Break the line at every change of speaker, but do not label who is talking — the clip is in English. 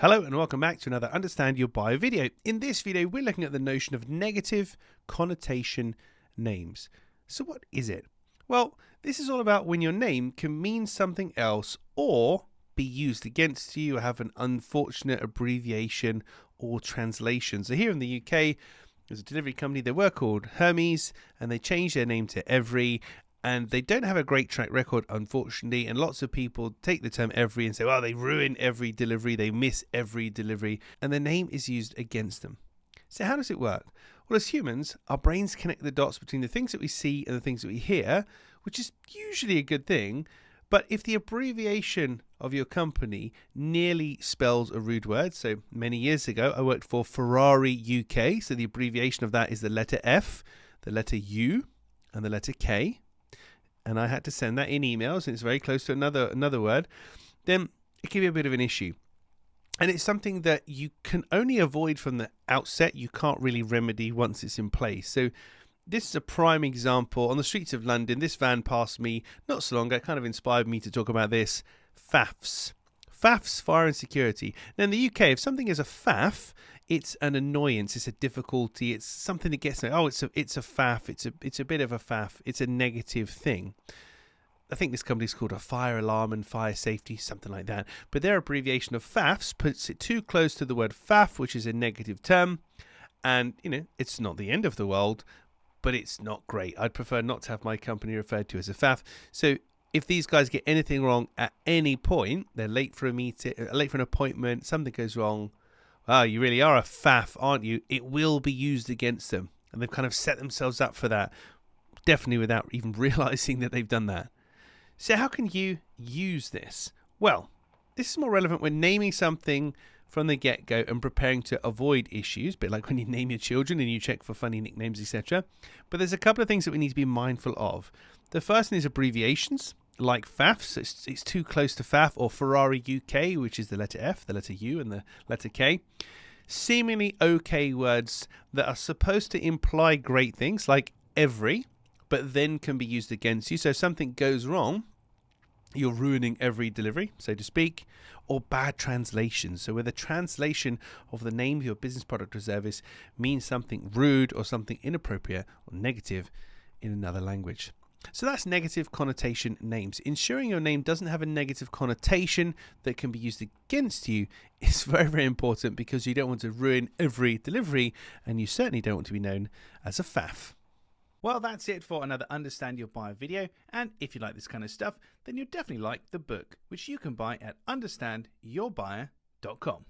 Hello and welcome back to another Understand Your Bio video. In this video, we're looking at the notion of negative connotation names. So what is it? Well, this is all about when your name can mean something else or be used against you or have an unfortunate abbreviation or translation. So here in the UK, there's a delivery company. They were called Hermes and they changed their name to Every. And they don't have a great track record, unfortunately. And lots of people take the term every and say, well, they ruin every delivery. They miss every delivery. And their name is used against them. So how does it work? Well, as humans, our brains connect the dots between the things that we see and the things that we hear, which is usually a good thing. But if the abbreviation of your company nearly spells a rude word, so many years ago, I worked for Ferrari UK. So the abbreviation of that is the letter F, the letter U, and the letter K. And I had to send that in emails, and it's very close to another word, then it can be a bit of an issue. And it's something that you can only avoid from the outset. You can't really remedy once it's in place. So this is a prime example. On the streets of London, this van passed me not so long ago. It kind of inspired me to talk about this. FAFs. FAFs, fire and security. Now in the UK, if something is a FAF, it's an annoyance, it's a difficulty, it's something that gets, oh, it's a FAF, it's a bit of a FAF, it's a negative thing. I think this company's called a fire alarm and fire safety, something like that. But their abbreviation of FAFs puts it too close to the word FAF, which is a negative term. And, it's not the end of the world, but it's not great. I'd prefer not to have my company referred to as a FAF. So if these guys get anything wrong at any point, they're late for a meeting, late for an appointment, something goes wrong, wow, you really are a faff, aren't you? It will be used against them. And they've kind of set themselves up for that, definitely without even realizing that they've done that. So how can you use this? Well, this is more relevant when naming something from the get-go and preparing to avoid issues, a bit like when you name your children and you check for funny nicknames, etc. But there's a couple of things that we need to be mindful of. The first one is abbreviations, like FAFs. It's too close to FAF, or Ferrari UK, which is the letter F, the letter U, and the letter K. Seemingly okay words that are supposed to imply great things, like every, but then can be used against you. So if something goes wrong, you're ruining every delivery, so to speak, or bad translations. So where the translation of the name of your business, product, or service means something rude or something inappropriate or negative in another language. So that's negative connotation names. Ensuring your name doesn't have a negative connotation that can be used against you is very, very important, because you don't want to ruin every delivery, and you certainly don't want to be known as a faff. Well, that's it for another Understand Your Buyer video. And if you like this kind of stuff, then you'll definitely like the book, which you can buy at understandyourbuyer.com.